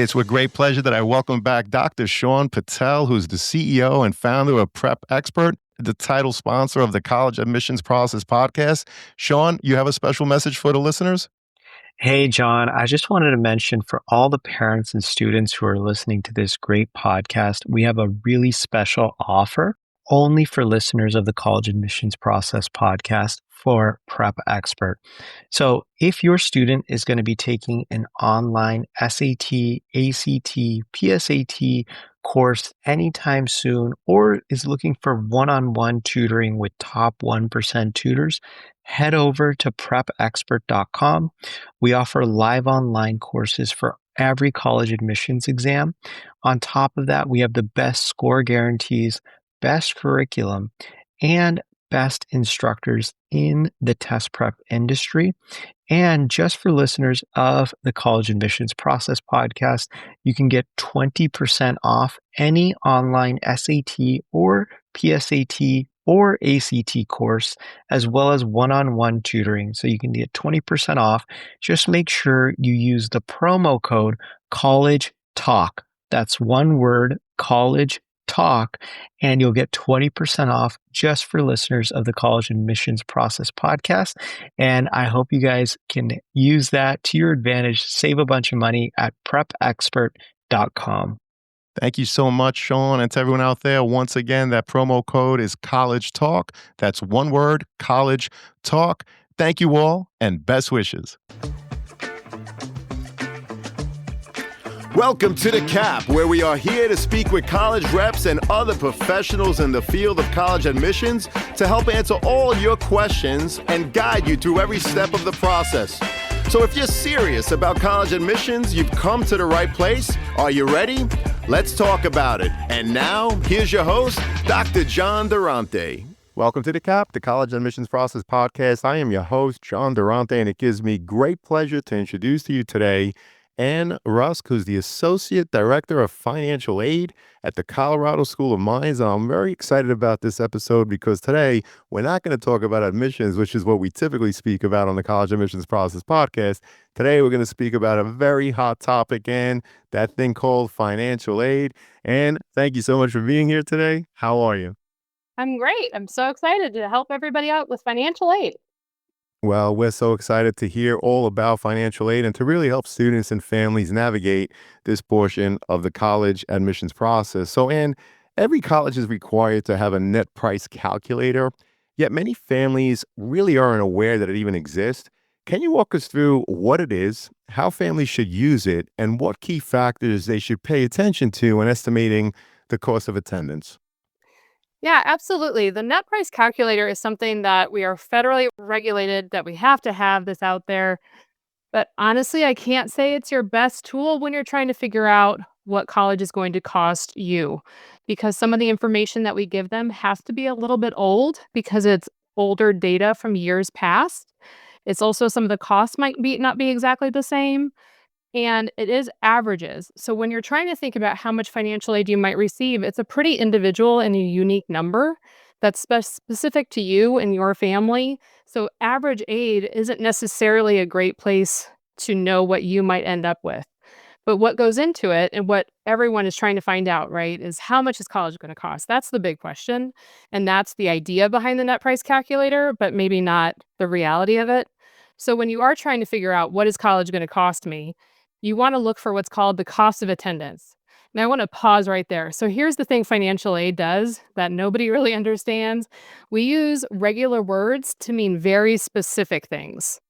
It's with great pleasure that I welcome back Dr. Sean Patel, who's the CEO and founder of Prep Expert, the title sponsor of the College Admissions Process podcast. Sean, you have a special message for the listeners? Hey, John, I just wanted to mention for all the parents and students who are listening to this great podcast, we have a really special offer only for listeners of the College Admissions Process podcast for Prep Expert. So if your student is going to be taking an online SAT, ACT, PSAT course anytime soon, or is looking for one-on-one tutoring with top 1% tutors, head over to prepexpert.com. We offer live online courses for every college admissions exam. On top of that, we have the best score guarantees, best curriculum, and best instructors in the test prep industry. And just for listeners of the College Admissions Process podcast, you can get 20% off any online SAT or PSAT or ACT course, as well as one-on-one tutoring. So you can get 20% off. Just make sure you use the promo code College Talk. That's one word, College Talk, and you'll get 20% off just for listeners of the College Admissions Process podcast. And I hope you guys can use that to your advantage, save a bunch of money at prepexpert.com. Thank you so much, Sean. And to everyone out there, once again, that promo code is College Talk. That's one word, College Talk. Thank you all, and best wishes. Welcome to The Cap, where we are here to speak with college reps and other professionals in the field of college admissions to help answer all your questions and guide you through every step of the process. So if you're serious about college admissions, you've come to the right place. Are you ready? Let's talk about it. And now, here's your host, Dr. John Durante. Welcome to The Cap, the College Admissions Process podcast. I am your host, John Durante, and it gives me great pleasure to introduce to you today Ann Rusk, who's the Associate Director of Financial Aid at the Colorado School of Mines. I'm very excited about this episode because today we're not going to talk about admissions, which is what we typically speak about on the College Admissions Process podcast. Today we're going to speak about a very hot topic, and that thing called financial aid. And thank you so much for being here today. How are you? I'm great. I'm so excited to help everybody out with financial aid. Well, we're so excited to hear all about financial aid and to really help students and families navigate this portion of the college admissions process. So, Ann, every college is required to have a net price calculator, yet many families really aren't aware that it even exists. Can you walk us through what it is, how families should use it, and what key factors they should pay attention to when estimating the cost of attendance? Yeah, absolutely. The net price calculator is something that we are federally regulated, that we have to have this out there. But honestly, I can't say it's your best tool when you're trying to figure out what college is going to cost you, because some of the information that we give them has to be a little bit old because it's older data from years past. It's also some of the costs might be not be exactly the same. And it is averages. So when you're trying to think about how much financial aid you might receive, it's a pretty individual and a unique number that's specific to you and your family. So average aid isn't necessarily a great place to know what you might end up with. But what goes into it and what everyone is trying to find out, right, is how much is college going to cost? That's the big question. And that's the idea behind the net price calculator, but maybe not the reality of it. So when you are trying to figure out what is college going to cost me, you want to look for what's called the cost of attendance. Now, I want to pause right there. So here's the thing financial aid does that nobody really understands. We use regular words to mean very specific things.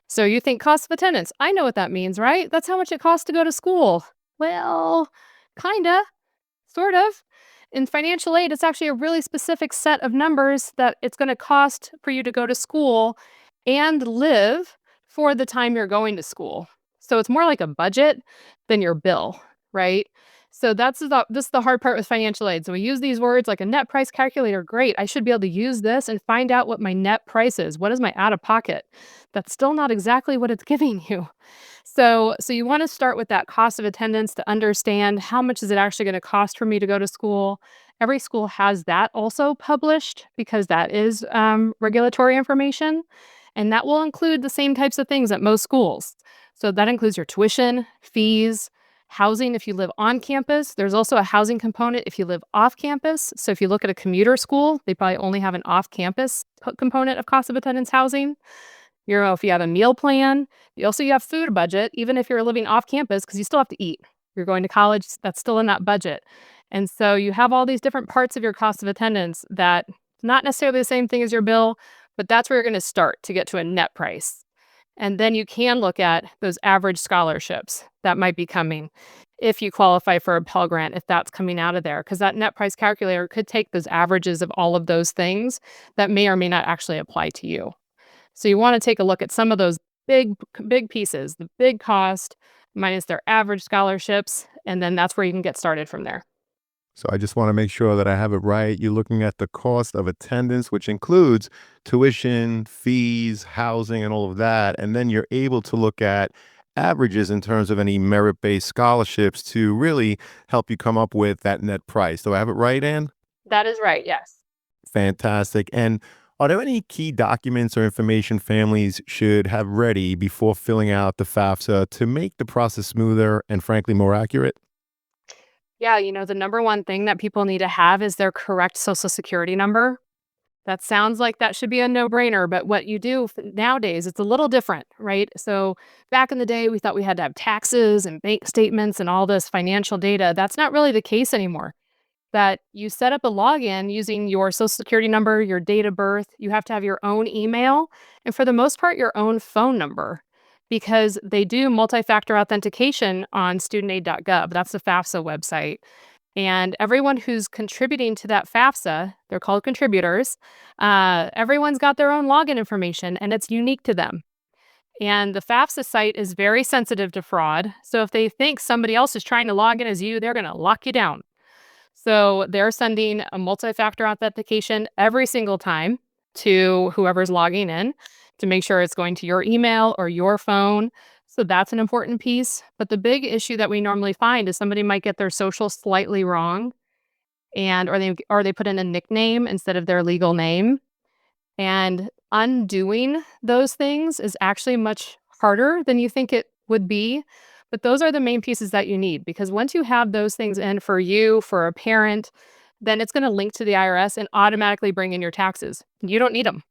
So you think cost of attendance. I know what that means, right? That's how much it costs to go to school. Well, kinda, sort of. In financial aid, it's actually a really specific set of numbers that it's going to cost for you to go to school and live for the time you're going to school. So it's more like a budget than your bill, right? So this is the hard part with financial aid. So we use these words like a net price calculator. Great. I should be able to use this and find out what my net price is. What is my out of pocket? That's still not exactly what it's giving you. So you want to start with that cost of attendance to understand how much is it actually going to cost for me to go to school. Every school has that also published because that is regulatory information. And that will include the same types of things at most schools. So that includes your tuition, fees, housing if you live on campus. There's also a housing component if you live off campus. So if you look at a commuter school, they probably only have an off-campus component of cost of attendance housing. If you have a meal plan, you have food budget, even if you're living off campus, because you still have to eat. You're going to college, that's still in that budget. And so you have all these different parts of your cost of attendance that not necessarily the same thing as your bill, but that's where you're going to start to get to a net price. And then you can look at those average scholarships that might be coming if you qualify for a Pell Grant, if that's coming out of there, because that net price calculator could take those averages of all of those things that may or may not actually apply to you. So you want to take a look at some of those big pieces, the big cost minus their average scholarships, and then that's where you can get started from there. So I just want to make sure that I have it right. You're looking at the cost of attendance, which includes tuition, fees, housing, and all of that. And then you're able to look at averages in terms of any merit-based scholarships to really help you come up with that net price. Do I have it right, Ann? That is right, yes. Fantastic. And are there any key documents or information families should have ready before filling out the FAFSA to make the process smoother and frankly more accurate? Yeah, the number one thing that people need to have is their correct Social Security number. That sounds like that should be a no-brainer, but what you do nowadays, it's a little different, right? So back in the day, we thought we had to have taxes and bank statements and all this financial data. That's not really the case anymore. That you set up a login using your Social Security number, your date of birth. You have to have your own email, and for the most part, your own phone number, because they do multi-factor authentication on studentaid.gov. That's the FAFSA website. And everyone who's contributing to that FAFSA, they're called contributors, everyone's got their own login information, and it's unique to them. And the FAFSA site is very sensitive to fraud. So if they think somebody else is trying to log in as you, they're going to lock you down. So they're sending a multi-factor authentication every single time to whoever's logging in to make sure it's going to your email or your phone. So that's an important piece. But the big issue that we normally find is somebody might get their social slightly wrong, or they put in a nickname instead of their legal name. And undoing those things is actually much harder than you think it would be. But those are the main pieces that you need, because once you have those things in for you, for a parent, then it's going to link to the IRS and automatically bring in your taxes. You don't need them.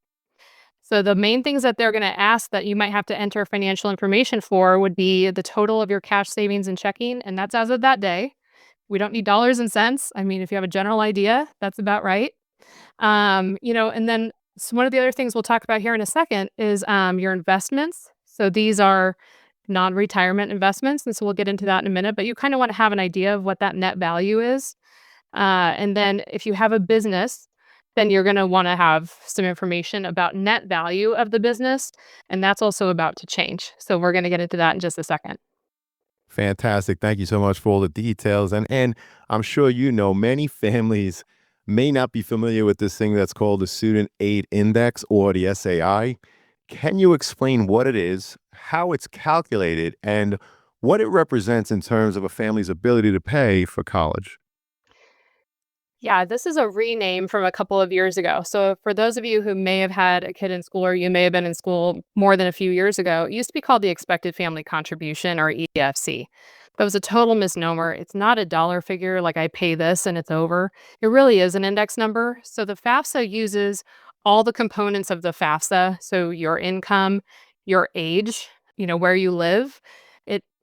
So the main things that they're going to ask that you might have to enter financial information for would be the total of your cash savings and checking, and that's as of that day. We don't need dollars and cents. I mean, if you have a general idea, that's about right. And then one of the other things we'll talk about here in a second is your investments. So these are non-retirement investments, and so we'll get into that in a minute, but you kind of want to have an idea of what that net value is. And then if you have a business, then you're going to want to have some information about net value of the business, and that's also about to change. So we're going to get into that in just a second. Fantastic. Thank you so much for all the details. And I'm sure many families may not be familiar with this thing that's called the Student Aid Index, or the SAI. Can you explain what it is, how it's calculated, and what it represents in terms of a family's ability to pay for college? Yeah, this is a rename from a couple of years ago. So for those of you who may have had a kid in school, or you may have been in school more than a few years ago, it used to be called the Expected Family Contribution, or EFC. That was a total misnomer. It's not a dollar figure like I pay this and it's over. It really is an index number. So the FAFSA uses all the components of the FAFSA. So your income, your age, where you live,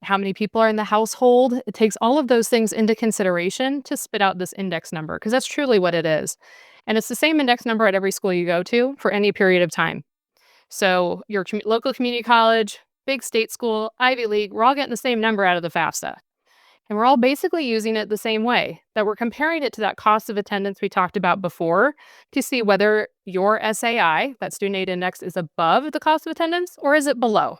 how many people are in the household. It takes all of those things into consideration to spit out this index number, because that's truly what it is. And it's the same index number at every school you go to for any period of time. So your local community college, big state school, Ivy League, we're all getting the same number out of the FAFSA. And we're all basically using it the same way, that we're comparing it to that cost of attendance we talked about before to see whether your SAI, that student aid index, is above the cost of attendance or is it below,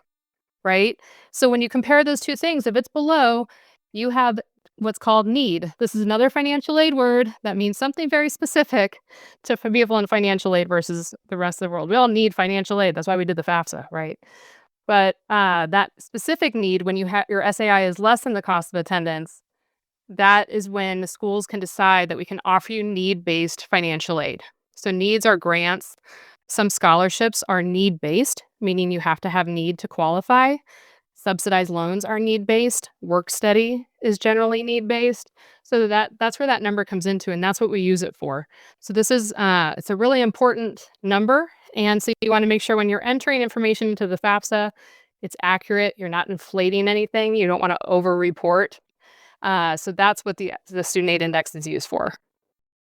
right? So when you compare those two things, if it's below, you have what's called need. This is another financial aid word that means something very specific to people in financial aid versus the rest of the world. We all need financial aid. That's why we did the FAFSA, right? But that specific need, when your SAI is less than the cost of attendance, that is when the schools can decide that we can offer you need-based financial aid. So needs are grants. Some scholarships are need-based, meaning you have to have need to qualify. Subsidized loans are need-based. Work study is generally need-based. So that's where that number comes into, and that's what we use it for. So this is it's a really important number, and so you want to make sure when you're entering information into the FAFSA, it's accurate. You're not inflating anything. You don't want to over-report. So that's what the student aid index is used for.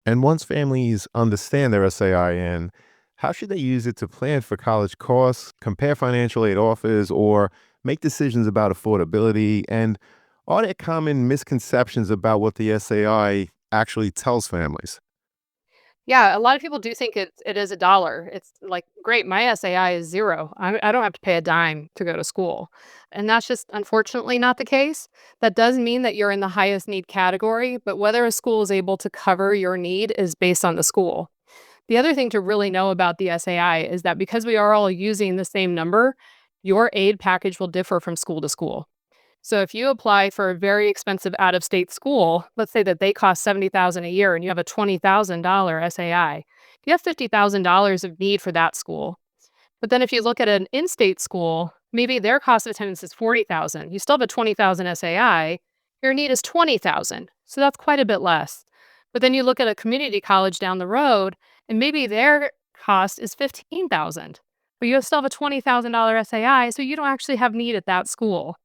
And once families understand their SAIN, how should they use it to plan for college costs, compare financial aid offers, or make decisions about affordability? And are there common misconceptions about what the SAI actually tells families? Yeah, a lot of people do think it is a dollar. It's like, great, my SAI is 0. I don't have to pay a dime to go to school. And that's just unfortunately not the case. That does mean that you're in the highest need category, but whether a school is able to cover your need is based on the school. The other thing to really know about the SAI is that because we are all using the same number, your aid package will differ from school to school. So if you apply for a very expensive out-of-state school, let's say that they cost $70,000 a year and you have a $20,000 SAI, you have $50,000 of need for that school. But then if you look at an in-state school, maybe their cost of attendance is 40,000. You still have a 20,000 SAI, your need is 20,000. So that's quite a bit less. But then you look at a community college down the road and maybe their cost is 15,000. But you still have a $20,000 SAI, so you don't actually have need at that school.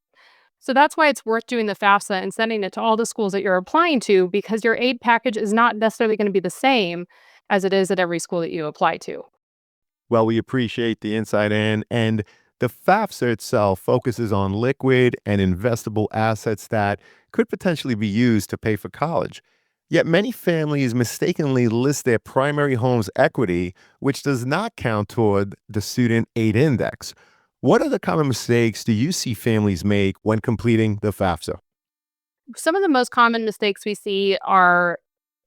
So that's why it's worth doing the FAFSA and sending it to all the schools that you're applying to, because your aid package is not necessarily going to be the same as it is at every school that you apply to. Well, we appreciate the insight in, and the FAFSA itself focuses on liquid and investable assets that could potentially be used to pay for college. Yet many families mistakenly list their primary home's equity, which does not count toward the student aid index. What other common mistakes do you see families make when completing the FAFSA? Some of the most common mistakes we see are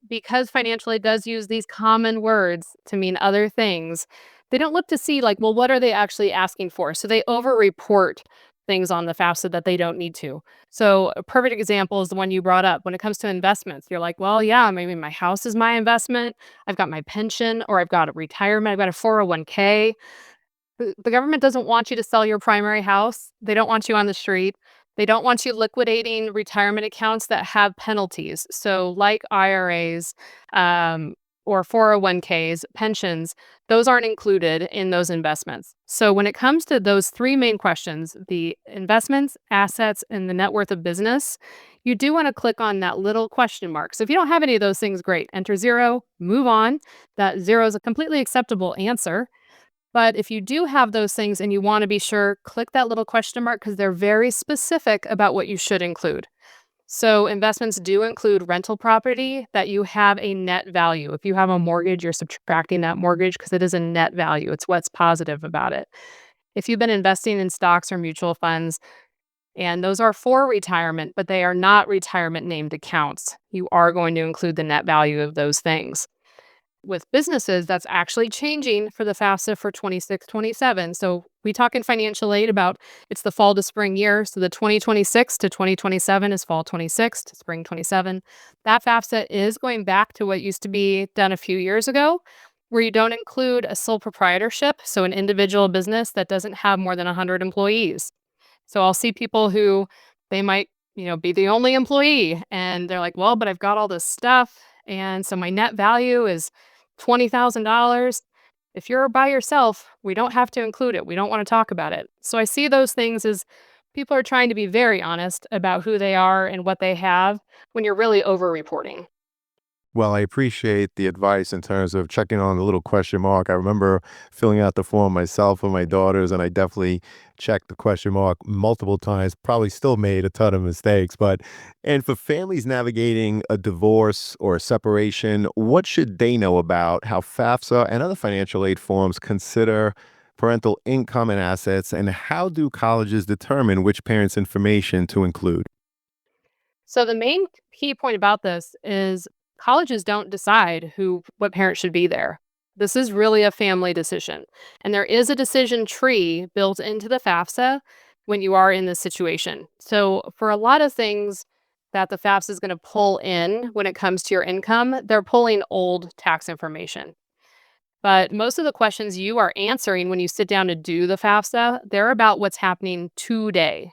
because financial aid does use these common words to mean other things, they don't look to see, like, well, what are they actually asking for? So they over-report things on the FAFSA that they don't need to. So a perfect example is the one you brought up. When it comes to investments, you're like, well, yeah, maybe my house is my investment. I've got my pension, or I've got a retirement. I've got a 401k. The government doesn't want you to sell your primary house. They don't want you on the street. They don't want you liquidating retirement accounts that have penalties. So, like IRAs, or 401ks, pensions, those aren't included in those investments. So, when it comes to those three main questions, the investments, assets, and the net worth of business, you do want to click on that little question mark. So, if you don't have any of those things, great. Enter 0, move on. That 0 is a completely acceptable answer. But if you do have those things and you want to be sure, click that little question mark, because they're very specific about what you should include. So investments do include rental property that you have a net value. If you have a mortgage, you're subtracting that mortgage because it is a net value. It's what's positive about it. If you've been investing in stocks or mutual funds, and those are for retirement, but they are not retirement named accounts, you are going to include the net value of those things. With businesses, that's actually changing for the FAFSA for 26, 27. So we talk in financial aid about it's the fall to spring year. So the 2026 to 2027 is fall 26 to spring 27. That FAFSA is going back to what used to be done a few years ago, where you don't include a sole proprietorship, so an individual business that doesn't have more than 100 employees. So I'll see people who they might, be the only employee, and they're like, well, but I've got all this stuff. And so my net value is $20,000. If you're by yourself, we don't have to include it. We don't want to talk about it. So I see those things as people are trying to be very honest about who they are and what they have when you're really over reporting. Well, I appreciate the advice in terms of checking on the little question mark. I remember filling out the form myself for my daughters, and I definitely checked the question mark multiple times, probably still made a ton of mistakes. And for families navigating a divorce or a separation, what should they know about how FAFSA and other financial aid forms consider parental income and assets, and how do colleges determine which parents' information to include? So the main key point about this is colleges don't decide what parent should be there. This is really a family decision. And there is a decision tree built into the FAFSA when you are in this situation. So for a lot of things that the FAFSA is going to pull in when it comes to your income, they're pulling old tax information. But most of the questions you are answering when you sit down to do the FAFSA, they're about what's happening today.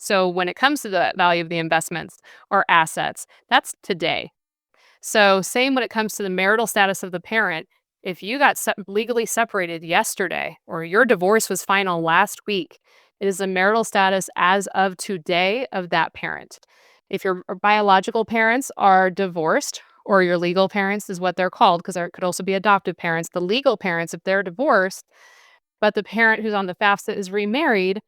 So when it comes to the value of the investments or assets, that's today. So same when it comes to the marital status of the parent. If you got legally separated yesterday or your divorce was final last week, it is the marital status as of today of that parent. If your biological parents are divorced, or your legal parents is what they're called, because there could also be adoptive parents. The legal parents, if they're divorced, but the parent who's on the FAFSA is remarried,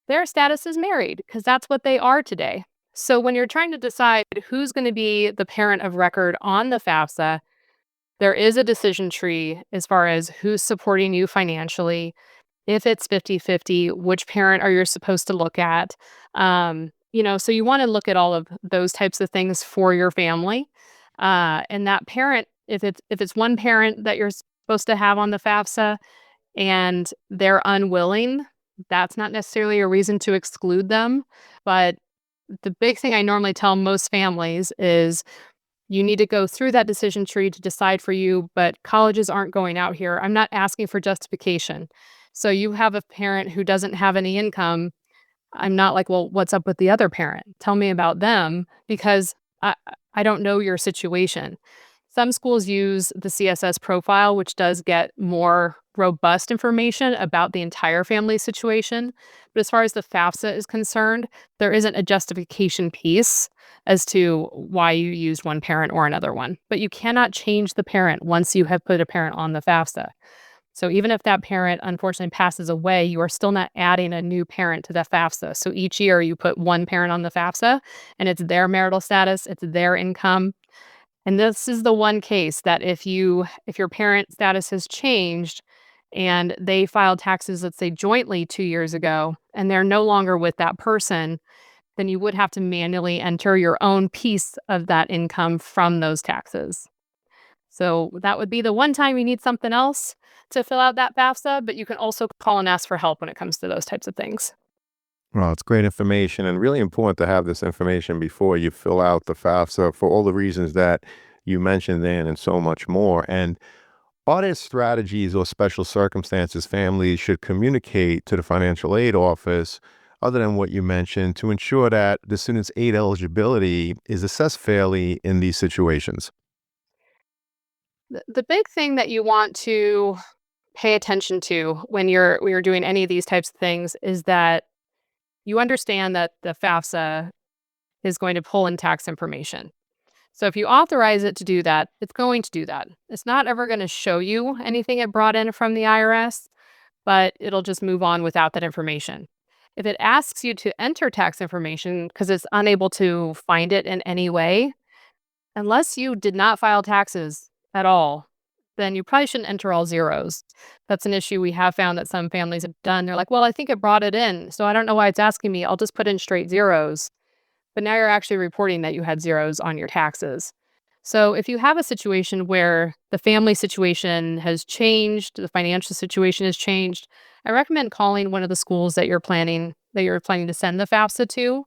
their status is married because that's what they are today. So when you're trying to decide who's going to be the parent of record on the FAFSA, there is a decision tree as far as who's supporting you financially. If it's 50-50, which parent are you supposed to look at? So you want to look at all of those types of things for your family. And that parent, if it's one parent that you're supposed to have on the FAFSA and they're unwilling, that's not necessarily a reason to exclude them. But the big thing I normally tell most families is you need to go through that decision tree to decide for you, but colleges aren't going out here. I'm not asking for justification. So you have a parent who doesn't have any income. I'm not like, well, what's up with the other parent? Tell me about them because I don't know your situation. Some schools use the CSS profile, which does get more robust information about the entire family situation. But as far as the FAFSA is concerned, there isn't a justification piece as to why you used one parent or another one. But you cannot change the parent once you have put a parent on the FAFSA. So even if that parent unfortunately passes away, you are still not adding a new parent to the FAFSA. So each year you put one parent on the FAFSA and it's their marital status, it's their income. And this is the one case that if your parent status has changed and they filed taxes, let's say jointly 2 years ago, and they're no longer with that person, then you would have to manually enter your own piece of that income from those taxes. So that would be the one time you need something else to fill out that FAFSA, but you can also call and ask for help when it comes to those types of things. Well, it's great information and really important to have this information before you fill out the FAFSA for all the reasons that you mentioned then and so much more. And are there strategies or special circumstances families should communicate to the financial aid office, other than what you mentioned, to ensure that the student's aid eligibility is assessed fairly in these situations? The big thing that you want to pay attention to when you're doing any of these types of things is that you understand that the FAFSA is going to pull in tax information. So if you authorize it to do that, it's going to do that. It's not ever going to show you anything it brought in from the IRS, but it'll just move on without that information. If it asks you to enter tax information because it's unable to find it in any way, unless you did not file taxes at all, then you probably shouldn't enter all zeros. That's an issue we have found that some families have done. They're like, well, I think it brought it in, so I don't know why it's asking me. I'll just put in straight zeros. But now you're actually reporting that you had zeros on your taxes. So if you have a situation where the family situation has changed, the financial situation has changed, I recommend calling one of the schools that you're planning to send the FAFSA to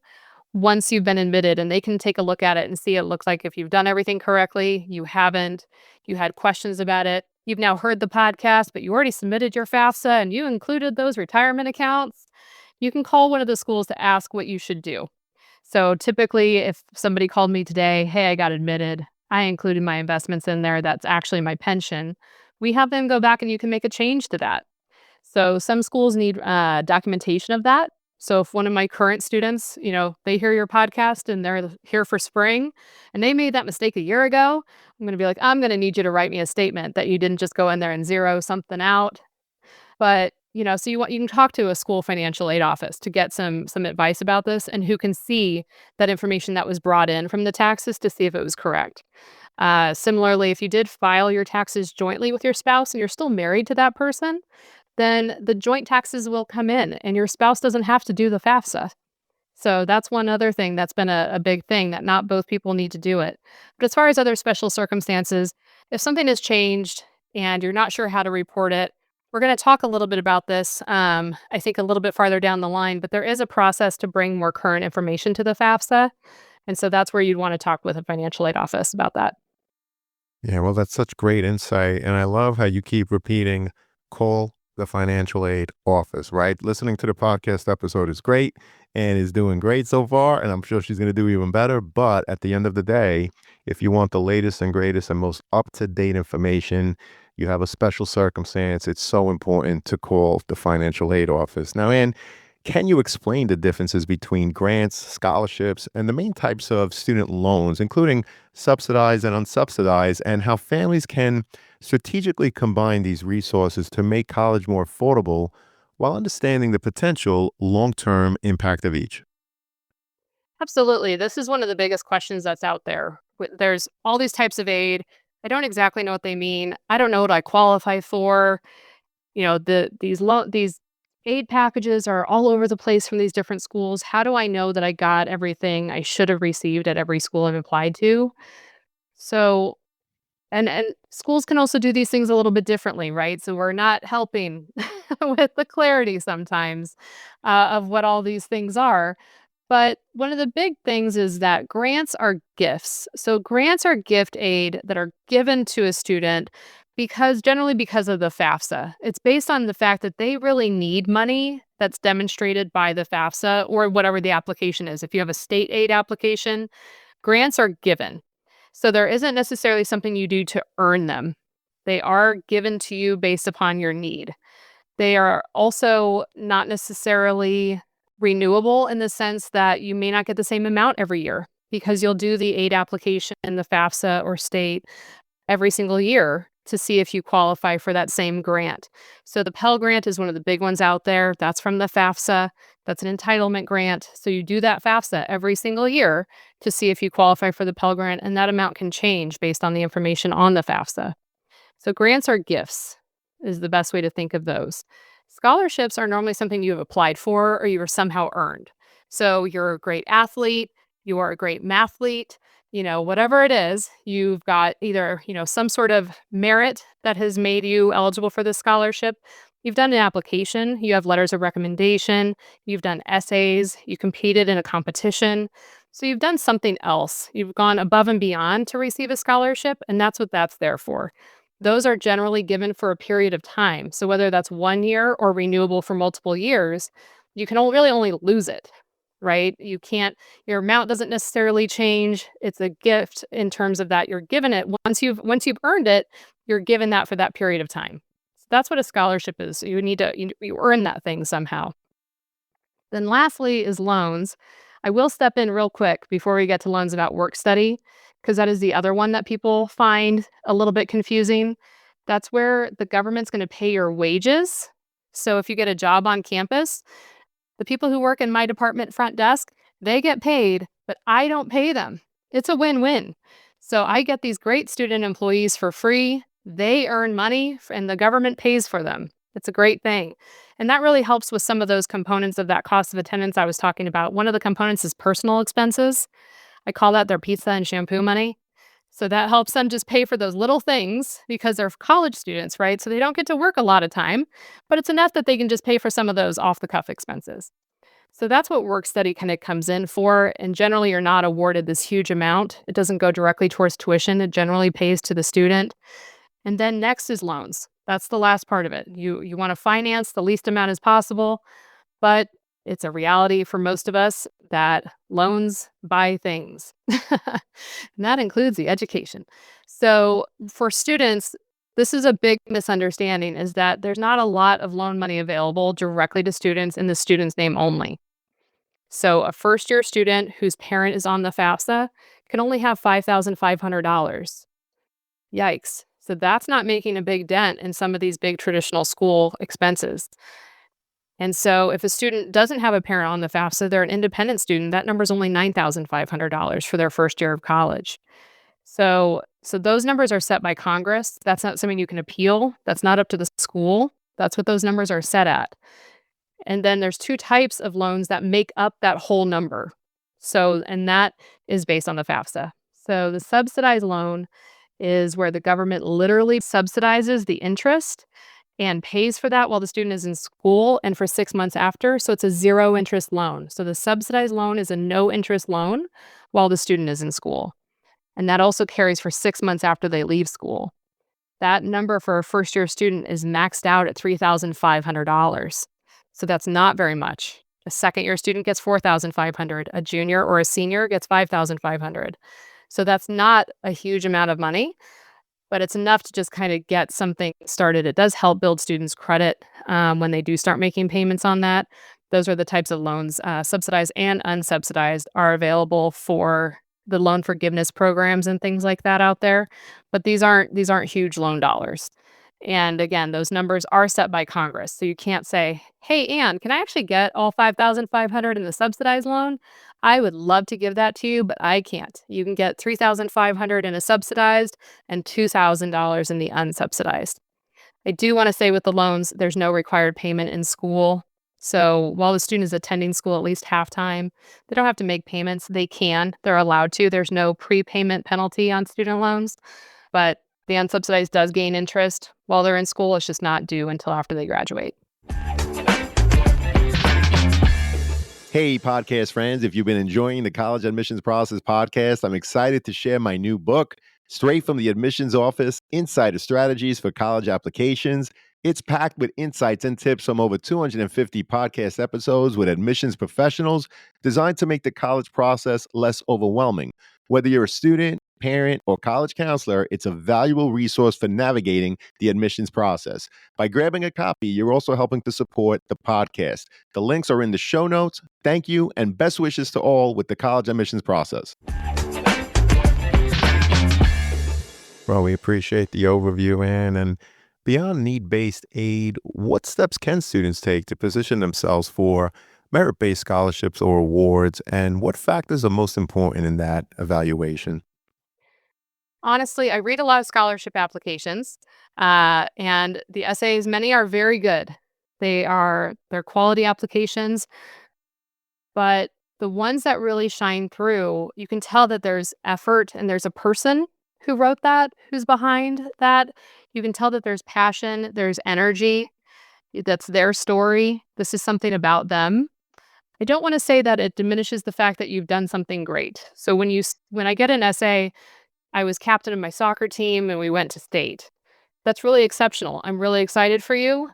once you've been admitted, and they can take a look at it and see it looks like if you've done everything correctly, you haven't, you had questions about it. You've now heard the podcast, but you already submitted your FAFSA and you included those retirement accounts. You can call one of the schools to ask what you should do. So typically, if somebody called me today, hey, I got admitted, I included my investments in there, that's actually my pension, we have them go back and you can make a change to that. So some schools need documentation of that. So if one of my current students, they hear your podcast and they're here for spring and they made that mistake a year ago, I'm going to be like, I'm going to need you to write me a statement that you didn't just go in there and zero something out. But, so you can talk to a school financial aid office to get some advice about this and who can see that information that was brought in from the taxes to see if it was correct. Similarly, if you did file your taxes jointly with your spouse and you're still married to that person, then the joint taxes will come in and your spouse doesn't have to do the FAFSA. So that's one other thing that's been a big thing, that not both people need to do it. But as far as other special circumstances, if something has changed and you're not sure how to report it, we're going to talk a little bit about this, I think a little bit farther down the line, but there is a process to bring more current information to the FAFSA. And so that's where you'd want to talk with a financial aid office about that. Yeah, well, that's such great insight. And I love how you keep repeating call the financial aid office, right? Listening to the podcast episode is great and is doing great so far, and I'm sure she's going to do even better. But at the end of the day, if you want the latest and greatest and most up-to-date information, you have a special circumstance, it's so important to call the financial aid office. Now, Ann, can you explain the differences between grants, scholarships, and the main types of student loans, including subsidized and unsubsidized, and how families can strategically combine these resources to make college more affordable while understanding the potential long-term impact of each? Absolutely. This is one of the biggest questions that's out there. There's all these types of aid. I don't exactly know what they mean. I don't know what I qualify for. These aid packages are all over the place from these different schools. How do I know that I got everything I should have received at every school I've applied to? So, and schools can also do these things a little bit differently, right? So we're not helping with the clarity sometimes of what all these things are. But one of the big things is that grants are gifts. So grants are gift aid that are given to a student generally because of the FAFSA. It's based on the fact that they really need money that's demonstrated by the FAFSA or whatever the application is. If you have a state aid application, grants are given. So there isn't necessarily something you do to earn them. They are given to you based upon your need. They are also not necessarily renewable in the sense that you may not get the same amount every year because you'll do the aid application in the FAFSA or state every single year to see if you qualify for that same grant. So the Pell Grant is one of the big ones out there. That's from the FAFSA. That's an entitlement grant. So you do that FAFSA every single year to see if you qualify for the Pell Grant, and that amount can change based on the information on the FAFSA. So grants are gifts is the best way to think of those. Scholarships are normally something you have applied for or you were somehow earned. So you're a great athlete, you are a great mathlete, whatever it is, you've got either, some sort of merit that has made you eligible for this scholarship. You've done an application, you have letters of recommendation, you've done essays, you competed in a competition. So you've done something else. You've gone above and beyond to receive a scholarship, and that's what that's there for. Those are generally given for a period of time. So whether that's 1 year or renewable for multiple years, you can really only lose it, right? Your amount doesn't necessarily change. It's a gift in terms of that you're given it. Once you've earned it, you're given that for that period of time. So that's what a scholarship is. You earn that thing somehow. Then lastly is loans. I will step in real quick before we get to loans about work study, because that is the other one that people find a little bit confusing. That's where the government's going to pay your wages. So if you get a job on campus, the people who work in my department front desk, they get paid, but I don't pay them. It's a win-win. So I get these great student employees for free. They earn money and the government pays for them. It's a great thing. And that really helps with some of those components of that cost of attendance I was talking about. One of the components is personal expenses. I call that their pizza and shampoo money. So that helps them just pay for those little things because they're college students, right? So they don't get to work a lot of time, but it's enough that they can just pay for some of those off the cuff expenses. So that's what work study kind of comes in for. And generally, you're not awarded this huge amount. It doesn't go directly towards tuition. It generally pays to the student. And then next is loans. That's the last part of it. You want to finance the least amount as possible, but it's a reality for most of us that loans buy things. And that includes the education. So for students, this is a big misunderstanding is that there's not a lot of loan money available directly to students in the student's name only. So a first-year student whose parent is on the FAFSA can only have $5,500. Yikes. So that's not making a big dent in some of these big traditional school expenses. And so if a student doesn't have a parent on the FAFSA, they're an independent student, that number is only $9,500 for their first year of college. So those numbers are set by Congress. That's not something you can appeal. That's not up to the school. That's what those numbers are set at. And then there's two types of loans that make up that whole number. And that is based on the FAFSA. So the subsidized loan is where the government literally subsidizes the interest and pays for that while the student is in school and for 6 months after. So it's a zero interest loan. So the subsidized loan is a no interest loan while the student is in school. And that also carries for 6 months after they leave school. That number for a first-year student is maxed out at $3,500. So that's not very much. A second-year student gets $4,500. A junior or a senior gets $5,500. So that's not a huge amount of money, but it's enough to just kind of get something started. It does help build students' credit when they do start making payments on that. Those are the types of loans, subsidized and unsubsidized, are available for the loan forgiveness programs and things like that out there. But these aren't huge loan dollars. And again, those numbers are set by Congress. So you can't say, "Hey, Ann, can I actually get all 5,500 in the subsidized loan? I would love to give that to you, but I can't." You can get 3,500 in a subsidized and $2,000 in the unsubsidized. I do want to say with the loans, there's no required payment in school. So while the student is attending school at least half time, they don't have to make payments. They can, they're allowed to. There's no prepayment penalty on student loans, but the unsubsidized does gain interest while they're in school. It's just not due until after they graduate. Hey, podcast friends, if you've been enjoying the College Admissions Process podcast, I'm excited to share my new book, Straight from the Admissions Office, Insider Strategies for College Applications. It's packed with insights and tips from over 250 podcast episodes with admissions professionals designed to make the college process less overwhelming. Whether you're a student, parent, or college counselor, it's a valuable resource for navigating the admissions process. By grabbing a copy, you're also helping to support the podcast. The links are in the show notes. Thank you, and best wishes to all with the college admissions process. Well, we appreciate the overview, Ann. And beyond need-based aid, what steps can students take to position themselves for merit-based scholarships or awards, and what factors are most important in that evaluation? Honestly, I read a lot of scholarship applications, and the essays, many are very good. They're quality applications, but the ones that really shine through, you can tell that there's effort and there's a person who wrote that, who's behind that. You can tell that there's passion, there's energy. That's their story. This is something about them. I don't want to say that it diminishes the fact that you've done something great. So when I get an essay, I was captain of my soccer team and we went to state. That's really exceptional. I'm really excited for you,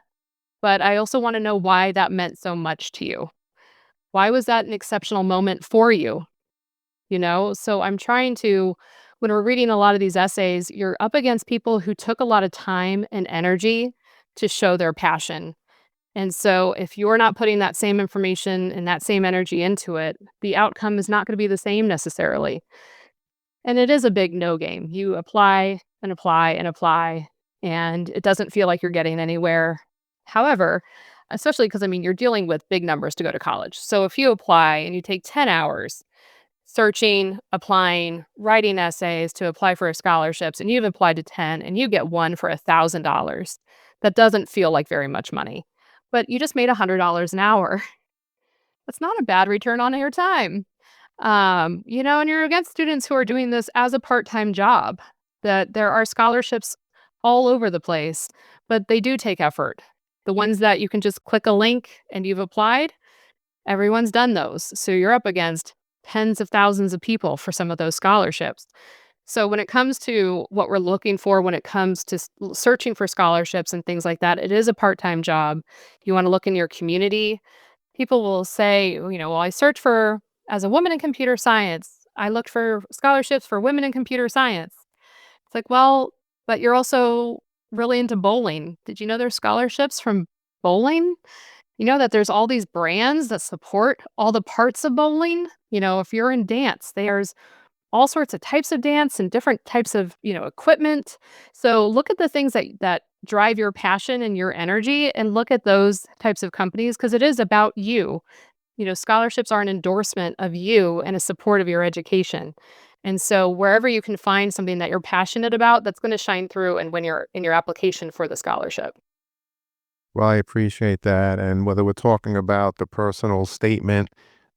but I also want to know why that meant so much to you. Why was that an exceptional moment for you? So I'm trying to, when we're reading a lot of these essays, you're up against people who took a lot of time and energy to show their passion. And so if you're not putting that same information and that same energy into it, the outcome is not going to be the same necessarily. And it is a big no game. You apply and apply and apply, and it doesn't feel like you're getting anywhere. However, especially because, you're dealing with big numbers to go to college. So if you apply and you take 10 hours searching, applying, writing essays to apply for scholarships, and you've applied to 10 and you get one for $1,000, that doesn't feel like very much money. But you just made $100 an hour. That's not a bad return on your time. And you're against students who are doing this as a part-time job. That there are scholarships all over the place, but they do take effort. The ones that you can just click a link and you've applied, everyone's done those. So you're up against tens of thousands of people for some of those scholarships. So when it comes to what we're looking for, when it comes to searching for scholarships and things like that, it is a part-time job. You want to look in your community. People will say, well, I search for, as a woman in computer science, I looked for scholarships for women in computer science. It's like, well, but you're also really into bowling. Did you know there's scholarships from bowling? You know that there's all these brands that support all the parts of bowling? If you're in dance, there's all sorts of types of dance and different types of, equipment. So look at the things that drive your passion and your energy and look at those types of companies because it is about you. Scholarships are an endorsement of you and a support of your education. And so wherever you can find something that you're passionate about, that's going to shine through and when you're in your application for the scholarship. Well, I appreciate that. And whether we're talking about the personal statement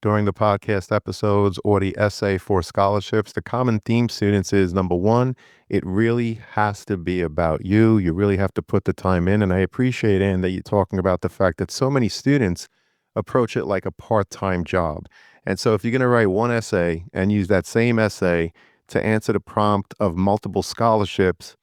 during the podcast episodes or the essay for scholarships, the common theme, students, is number one, it really has to be about you. You really have to put the time in. And I appreciate, Ann, that you're talking about the fact that so many students approach it like a part-time job. And so if you're going to write one essay and use that same essay to answer the prompt of multiple scholarships,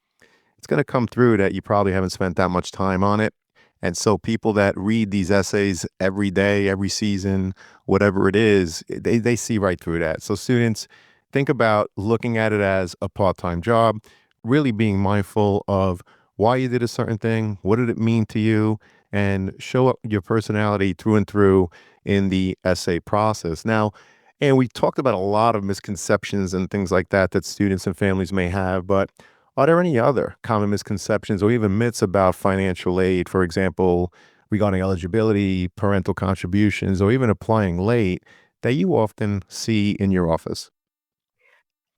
it's going to come through that you probably haven't spent that much time on it. And so people that read these essays every day, every season, whatever it is, they see right through that. So students, think about looking at it as a part-time job, really being mindful of why you did a certain thing, what did it mean to you, and show up your personality through and through in the essay process. Now, and we talked about a lot of misconceptions and things like that that students and families may have, but are there any other common misconceptions or even myths about financial aid, for example, regarding eligibility, parental contributions, or even applying late that you often see in your office?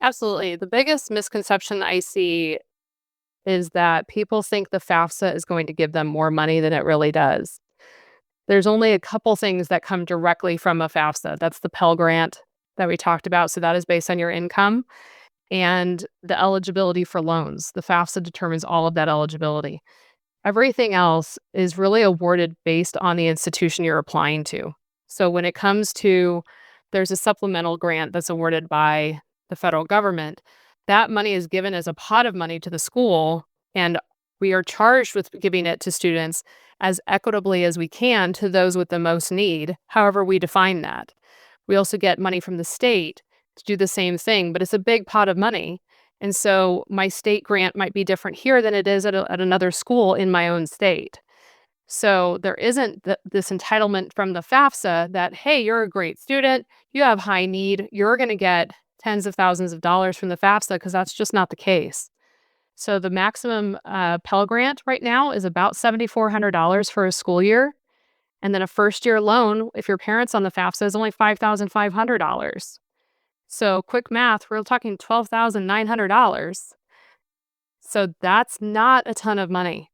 Absolutely. The biggest misconception I see is that people think the FAFSA is going to give them more money than it really does. There's only a couple things that come directly from a FAFSA. That's the Pell Grant that we talked about. So that is based on your income and the eligibility for loans. The FAFSA determines all of that eligibility. Everything else is really awarded based on the institution you're applying to. So when it comes to, there's a supplemental grant that's awarded by the federal government. That money is given as a pot of money to the school, and we are charged with giving it to students as equitably as we can to those with the most need, however we define that. We also get money from the state to do the same thing, but it's a big pot of money. And so my state grant might be different here than it is at another school in my own state. So there isn't this entitlement from the FAFSA that, hey, you're a great student, you have high need, you're going to get tens of thousands of dollars from the FAFSA, because that's just not the case. So the maximum Pell Grant right now is about $7,400 for a school year. And then a first year loan, if your parent's on the FAFSA, is only $5,500. So quick math, we're talking $12,900. So that's not a ton of money.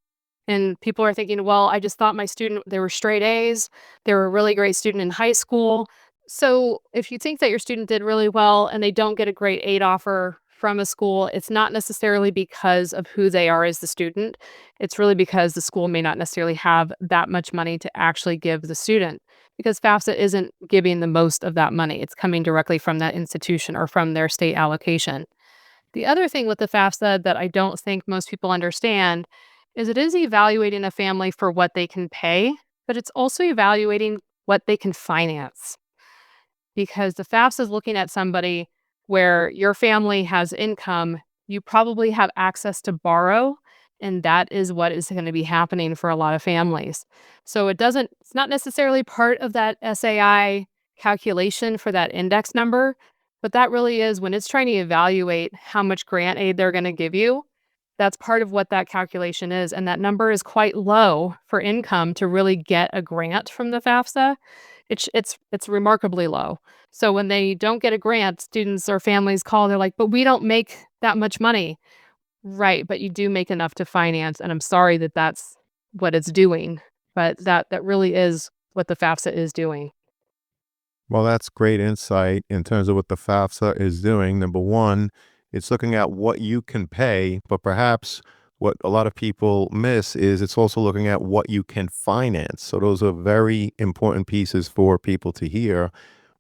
And people are thinking, well, I just thought my student, they were straight A's. They were a really great student in high school. So if you think that your student did really well and they don't get a great aid offer from a school, it's not necessarily because of who they are as the student. It's really because the school may not necessarily have that much money to actually give the student, because FAFSA isn't giving the most of that money. It's coming directly from that institution or from their state allocation. The other thing with the FAFSA that I don't think most people understand is it is evaluating a family for what they can pay, but it's also evaluating what they can finance, because the FAFSA is looking at somebody where your family has income, you probably have access to borrow, and that is what is going to be happening for a lot of families. So it's not necessarily part of that SAI calculation for that index number, but that really is when it's trying to evaluate how much grant aid they're going to give you. That's part of what that calculation is, and that number is quite low for income to really get a grant from the FAFSA. It's remarkably low. So when they don't get a grant, students or families call, they're like, "But we don't make that much money." Right, but you do make enough to finance, and I'm sorry that that's what it's doing, but that really is what the FAFSA is doing. Well, that's great insight in terms of what the FAFSA is doing. Number one, it's looking at what you can pay, but perhaps what a lot of people miss is it's also looking at what you can finance. So those are very important pieces for people to hear.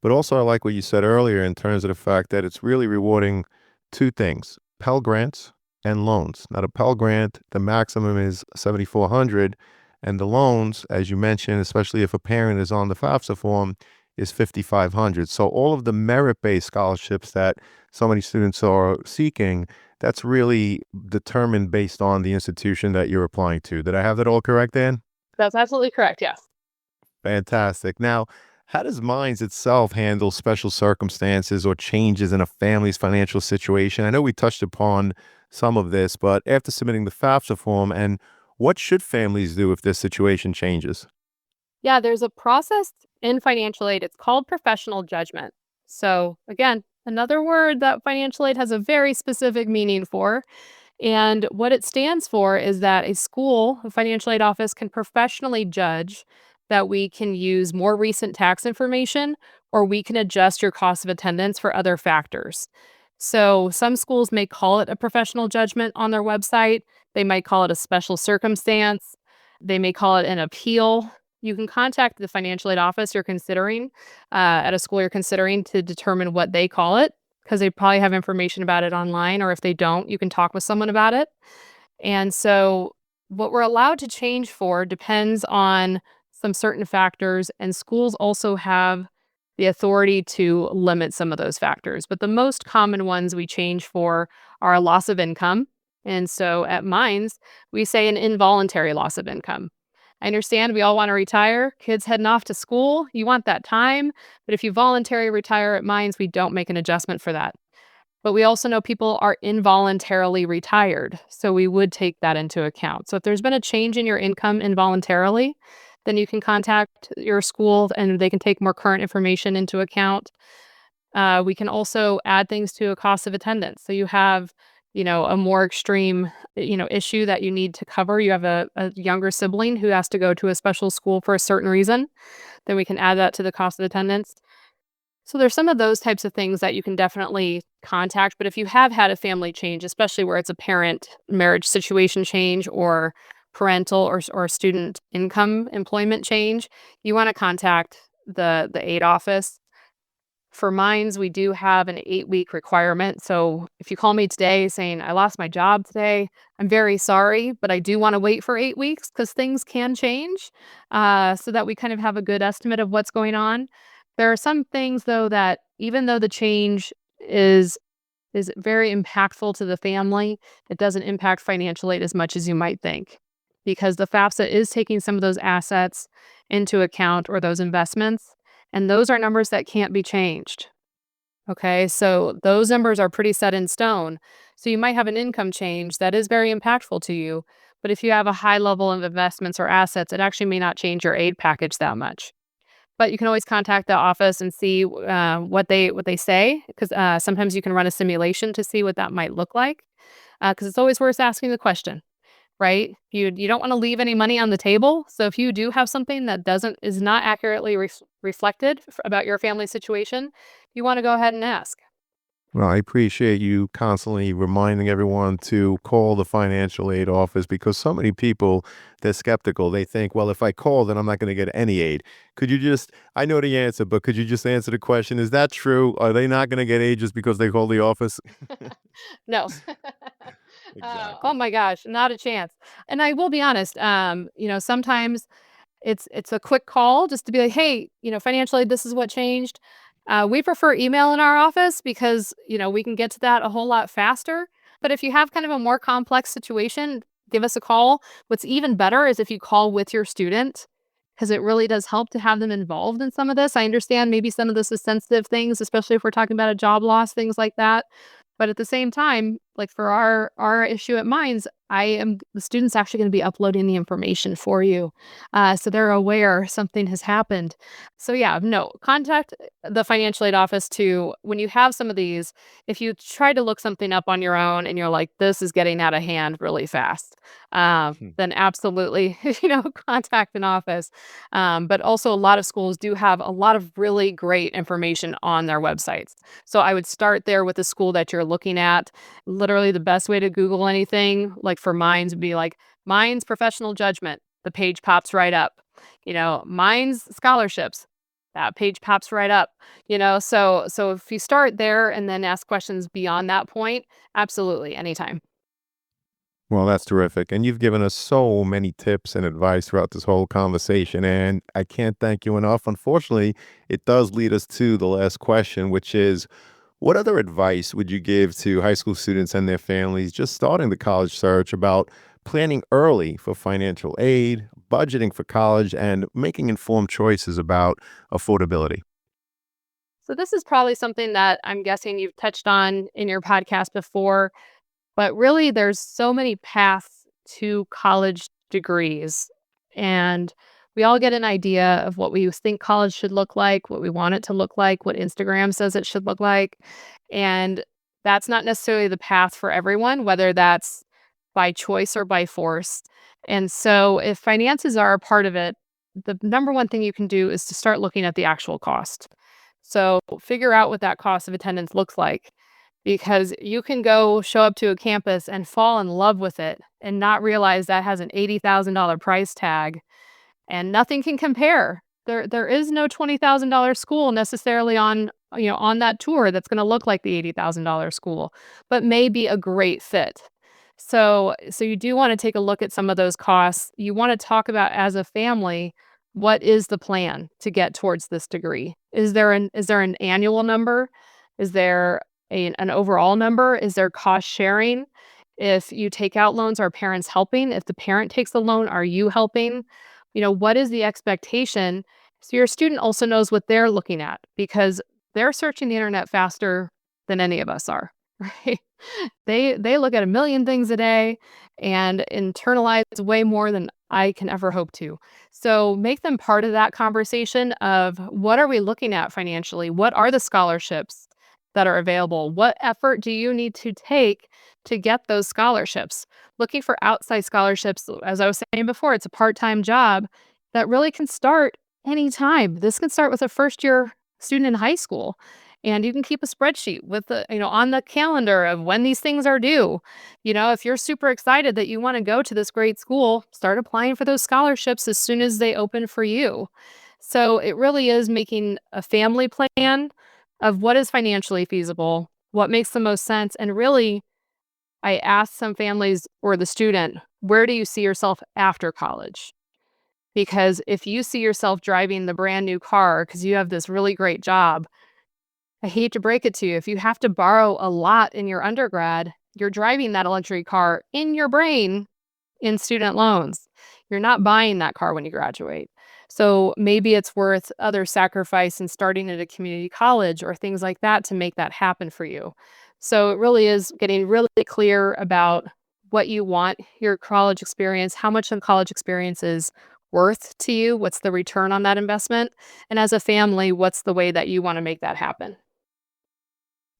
But also, I like what you said earlier in terms of the fact that it's really rewarding two things: Pell Grants and loans. Now, the Pell Grant, the maximum is 7,400, and the loans, as you mentioned, especially if a parent is on the FAFSA form, is 5,500. So all of the merit-based scholarships that so many students are seeking, that's really determined based on the institution that you're applying to. Did I have that all correct, Dan? That's absolutely correct, yes. Fantastic. Now, how does Minds itself handle special circumstances or changes in a family's financial situation? I know we touched upon some of this, but after submitting the FAFSA form, and what should families do if this situation changes? Yeah, there's a process in financial aid. It's called professional judgment. So again, another word that financial aid has a very specific meaning for. And what it stands for is that a financial aid office, can professionally judge that we can use more recent tax information, or we can adjust your cost of attendance for other factors. So some schools may call it a professional judgment on their website. They might call it a special circumstance. They may call it an appeal. You can contact the financial aid office you're considering at a school you're considering to determine what they call it, because they probably have information about it online, or if they don't, you can talk with someone about it. And so what we're allowed to change for depends on some certain factors, and schools also have the authority to limit some of those factors. But the most common ones we change for are a loss of income. And so at Mines, we say an involuntary loss of income. I understand we all want to retire, kids heading off to school, you want that time. But if you voluntarily retire at Mines, we don't make an adjustment for that. But we also know people are involuntarily retired, so we would take that into account. So if there's been a change in your income involuntarily, then you can contact your school and they can take more current information into account. We can also add things to a cost of attendance. So you have, a more extreme, issue that you need to cover. You have a younger sibling who has to go to a special school for a certain reason, then we can add that to the cost of attendance. So there's some of those types of things that you can definitely contact, but if you have had a family change, especially where it's a parent marriage situation change or parental or student income employment change, you want to contact the aid office. For Mines, we do have an 8-week requirement. So if you call me today saying, I lost my job today, I'm very sorry, but I do want to wait for 8 weeks because things can change, so that we kind of have a good estimate of what's going on. There are some things, though, that even though the change is very impactful to the family, it doesn't impact financial aid as much as you might think because the FAFSA is taking some of those assets into account or those investments, and those are numbers that can't be changed. Okay, so those numbers are pretty set in stone. So you might have an income change that is very impactful to you, but if you have a high level of investments or assets, it actually may not change your aid package that much. But you can always contact the office and see what they say, because sometimes you can run a simulation to see what that might look like. Because it's always worth asking the question, right? You don't want to leave any money on the table. So if you do have something that doesn't is not accurately reflected about your family situation, you want to go ahead and ask. Well, I appreciate you constantly reminding everyone to call the financial aid office because so many people, they're skeptical. They think, well, if I call, then I'm not going to get any aid. Could you just, I know the answer, but could you just answer the question? Is that true? Are they not going to get aid just because they call the office? No. Oh Exactly. my gosh, not a chance. And I will be honest, sometimes it's a quick call just to be like, "Hey, financially, this is what changed." We prefer email in our office because, we can get to that a whole lot faster. But if you have kind of a more complex situation, give us a call. What's even better is if you call with your student because it really does help to have them involved in some of this. I understand maybe some of this is sensitive things, especially if we're talking about a job loss, things like that. But at the same time, like for our issue at Mines, the student's actually going to be uploading the information for you, so they're aware something has happened. So yeah, no, contact the financial aid office too when you have some of these. If you try to look something up on your own and you're like, this is getting out of hand really fast, then absolutely, contact an office. But also, a lot of schools do have a lot of really great information on their websites. So I would start there with the school that you're looking at. Literally, the best way to Google anything, like for Mines, would be like Mines Professional Judgment. The page pops right up. Mines Scholarships. That page pops right up. So if you start there and then ask questions beyond that point, absolutely, anytime. Well, that's terrific. And you've given us so many tips and advice throughout this whole conversation. And I can't thank you enough. Unfortunately, it does lead us to the last question, which is what other advice would you give to high school students and their families just starting the college search about planning early for financial aid, budgeting for college, and making informed choices about affordability? So this is probably something that I'm guessing you've touched on in your podcast before. But really, there's so many paths to college degrees, and we all get an idea of what we think college should look like, what we want it to look like, what Instagram says it should look like. And that's not necessarily the path for everyone, whether that's by choice or by force. And so, if finances are a part of it, the number one thing you can do is to start looking at the actual cost. So, figure out what that cost of attendance looks like because you can go show up to a campus and fall in love with it and not realize that has an $80,000 price tag and nothing can compare. There is no $20,000 school necessarily on that tour that's going to look like the $80,000 school, but may be a great fit. So you do want to take a look at some of those costs. You want to talk about as a family, what is the plan to get towards this degree? Is there an annual number? Is there an overall number? Is there cost sharing? If you take out loans, are parents helping? If the parent takes the loan, are you helping? What is the expectation? So your student also knows what they're looking at because they're searching the internet faster than any of us are, right? They look at a million things a day and internalize way more than I can ever hope to. So make them part of that conversation of what are we looking at financially? What are the scholarships that are available? What effort do you need to take to get those scholarships? Looking for outside scholarships, as I was saying before, it's a part-time job that really can start anytime. This can start with a first-year student in high school. And you can keep a spreadsheet with on the calendar of when these things are due. If you're super excited that you want to go to this great school, start applying for those scholarships as soon as they open for you. So it really is making a family plan of what is financially feasible, what makes the most sense. And really, I asked some families or the student, where do you see yourself after college? Because if you see yourself driving the brand new car because you have this really great job, I hate to break it to you. If you have to borrow a lot in your undergrad, you're driving that luxury car in your brain in student loans. You're not buying that car when you graduate. So maybe it's worth other sacrifice in starting at a community college or things like that to make that happen for you. So it really is getting really clear about what you want your college experience, how much of college experience is worth to you, what's the return on that investment, and as a family, what's the way that you want to make that happen.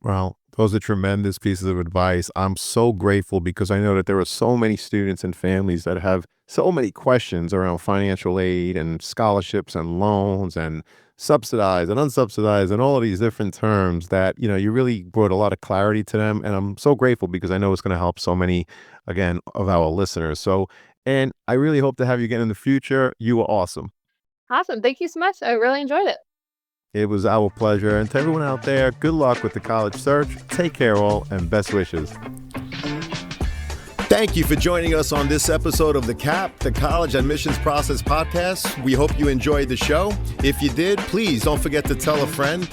Well, those are tremendous pieces of advice. I'm so grateful because I know that there are so many students and families that have so many questions around financial aid and scholarships and loans and subsidized and unsubsidized and all of these different terms that, you really brought a lot of clarity to them. And I'm so grateful because I know it's going to help so many, again, of our listeners. So, and I really hope to have you again in the future. You were awesome. Awesome. Thank you so much. I really enjoyed it. It was our pleasure. And to everyone out there, good luck with the college search. Take care all and best wishes. Thank you for joining us on this episode of The CAP, the College Admissions Process Podcast. We hope you enjoyed the show. If you did, please don't forget to tell a friend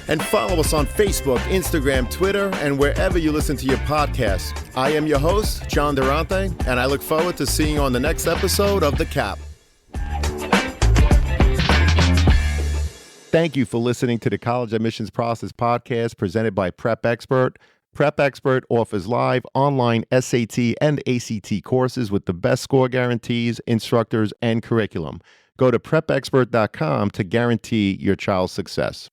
and follow us on Facebook, Instagram, Twitter, and wherever you listen to your podcasts. I am your host, John Durante, and I look forward to seeing you on the next episode of The CAP. Thank you for listening to the College Admissions Process Podcast presented by Prep Expert. Prep Expert offers live online SAT and ACT courses with the best score guarantees, instructors, and curriculum. Go to prepexpert.com to guarantee your child's success.